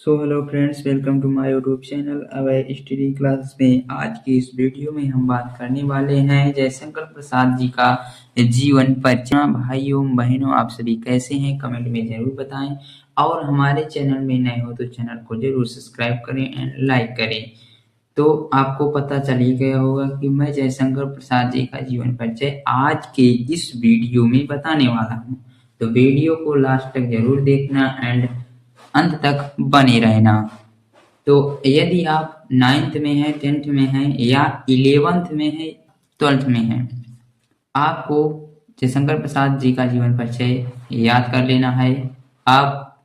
So hello friends, welcome to my YouTube channel Avay study class में। आज की इस वीडियो में हम बात करने वाले हैं जयशंकर प्रसाद जी का जीवन परिचय। भाइयों बहनों, आप सभी कैसे हैं कमेंट में जरूर बताएं, और हमारे चैनल में नए हो तो चैनल को जरूर सब्सक्राइब करें एंड लाइक करें। तो आपको पता चल ही गया होगा कि मैं जयशंकर प्रसाद जी का जीवन परिचय आज के इस वीडियो में बताने वाला हूँ। तो वीडियो को लास्ट तक जरूर देखना एंड अंत तक बने रहना। तो यदि आप 9th में हैं, 10th में हैं या 11th में हैं, 12th में हैं, आपको जयशंकर प्रसाद जी का जीवन परिचय याद कर लेना है। आप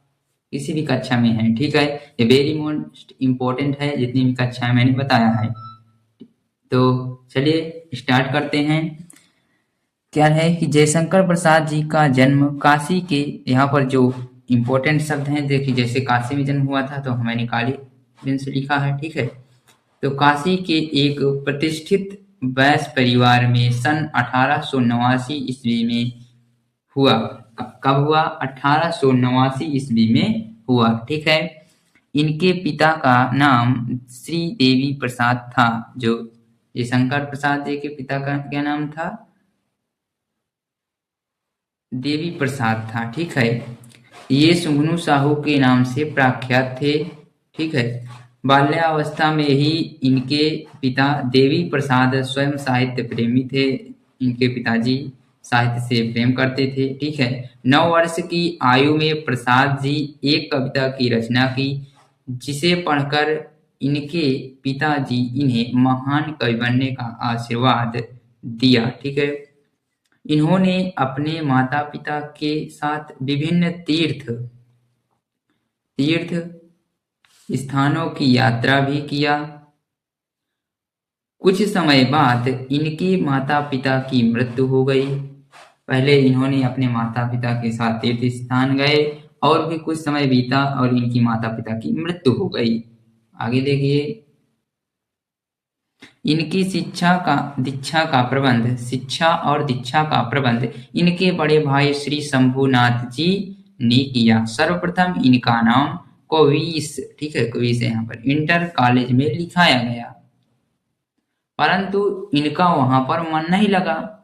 किसी भी कक्षा में हैं, ठीक है, ये वेरी मोस्ट इम्पोर्टेंट है जितनी भी कक्षाएं मैंने बताया है। तो चलिए स्टार्ट करते हैं। क्या है कि जयशंकर प्रसाद जी का जन्म काशी के, यहाँ पर जो इम्पोर्टेंट शब्द हैं देखिए, जैसे काशी में जन्म हुआ था तो मैंने काली दिन से लिखा है, ठीक है। तो काशी के एक प्रतिष्ठित वैश्य परिवार में सन 1889 ईस्वी में हुआ। कब हुआ? 1889 ईस्वी में हुआ, ठीक है। इनके पिता का नाम श्री देवी प्रसाद था। जो जयशंकर प्रसाद जी के पिता का क्या नाम था? देवी प्रसाद था, ठीक है। ये सुंगनू साहू के नाम से प्रख्यात थे, ठीक है। बाल्यावस्था में ही इनके पिता देवी प्रसाद स्वयं साहित्य प्रेमी थे। इनके पिताजी साहित्य से प्रेम करते थे, ठीक है। 9 वर्ष की आयु में प्रसाद जी एक कविता की रचना की, जिसे पढ़कर इनके पिताजी इन्हें महान कवि बनने का आशीर्वाद दिया, ठीक है। इन्होंने अपने माता पिता के साथ विभिन्न तीर्थ स्थानों की यात्रा भी किया। कुछ समय बाद इनके माता पिता की मृत्यु हो गई। पहले इन्होंने अपने माता पिता के साथ तीर्थ स्थान गए और भी कुछ समय बीता और इनकी माता पिता की मृत्यु हो गई। आगे देखिए, इनकी शिक्षा और दीक्षा का प्रबंध इनके बड़े भाई श्री शंभुनाथ जी ने किया। सर्वप्रथम इनका नाम कविस, ठीक है, कविस यहाँ पर इंटर कॉलेज में लिखाया गया, परंतु इनका वहां पर मन नहीं लगा।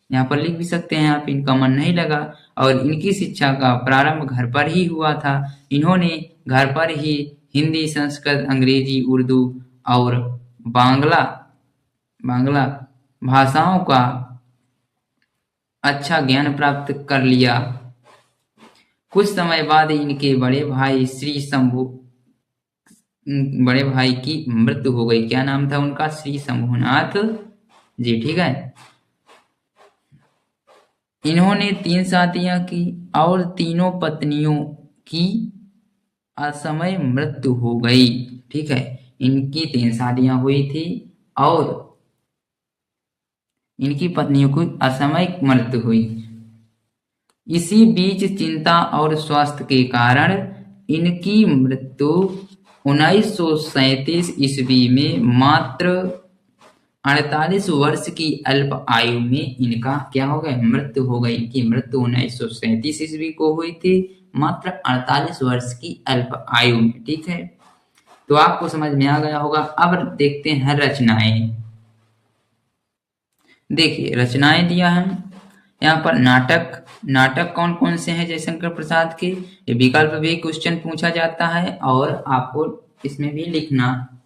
यहाँ पर लिख भी सकते हैं आप, इनका मन नहीं लगा और इनकी शिक्षा का प्रारंभ घर पर ही हुआ था। इन्होंने घर पर ही हिंदी, संस्कृत, अंग्रेजी, उर्दू और बांग्ला भाषाओं का अच्छा ज्ञान प्राप्त कर लिया। कुछ समय बाद इनके बड़े भाई की मृत्यु हो गई। क्या नाम था उनका? श्री शंभुनाथ जी, ठीक है। इन्होंने 3 शादियां की और तीनों पत्नियों की असमय मृत्यु हो गई, ठीक है। इनकी 3 शादियां हुई थी और इनकी पत्नियों की असामयिक मृत्यु हुई। इसी बीच चिंता और स्वास्थ्य के कारण इनकी मृत्यु 1937 ईस्वी में मात्र 48 वर्ष की अल्प आयु में इनका क्या हो गया? मृत्यु हो गई। इनकी मृत्यु 1937 ईस्वी को हुई थी, मात्र 48 वर्ष की अल्प आयु में, ठीक है। तो आपको समझ में आ गया होगा। अब देखते हैं रचनाएं। देखिए रचनाएं दिया है यहाँ पर। नाटक कौन कौन से हैं जयशंकर प्रसाद के? ये विकल्प भी क्वेश्चन पूछा जाता है और आपको इसमें भी लिखना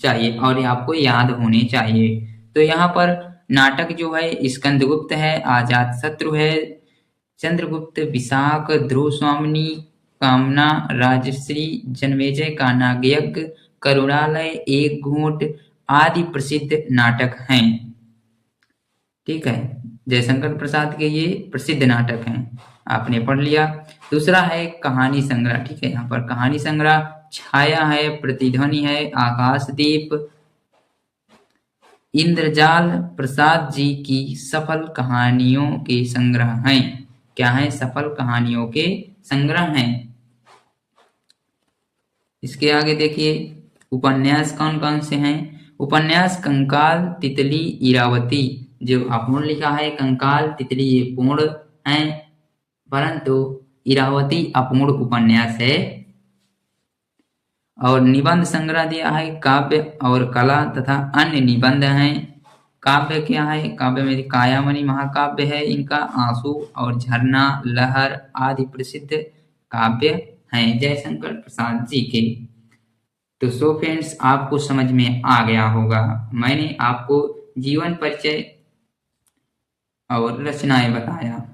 चाहिए और ये आपको याद होने चाहिए। तो यहाँ पर नाटक जो है स्कंदगुप्त है, अजातशत्रु है, चंद्रगुप्त, विशाख, ध्रुव स्वामिनी, कामना, राजश्री, जन्मेजय का नागयज्ञ, करुणालय, एक घूंट आदि प्रसिद्ध नाटक हैं, ठीक है। जयशंकर प्रसाद के ये प्रसिद्ध नाटक हैं, आपने पढ़ लिया। दूसरा है कहानी संग्रह, ठीक है। यहाँ पर कहानी संग्रह छाया है, प्रतिध्वनि है, आकाशदीप, इंद्रजाल प्रसाद जी की सफल कहानियों के संग्रह हैं। क्या है? सफल कहानियों के संग्रह हैं। इसके आगे देखिए उपन्यास कौन कौन से हैं। उपन्यास कंकाल, तितली, इरावती। जो अपूर्ण लिखा है कंकाल, तितली ये पूर्ण है, परंतु इरावती अपूर्ण उपन्यास है। और निबंध संग्रह दिया है काव्य और कला तथा अन्य निबंध हैं। काव्य क्या है? काव्य में कायामणि महाकाव्य है इनका, आंसू और झरना, लहर आदि प्रसिद्ध काव्य हैं जयशंकर प्रसाद जी के। तो सो फ्रेंड्स, आपको समझ में आ गया होगा, मैंने आपको जीवन परिचय और रचनाएं बताया।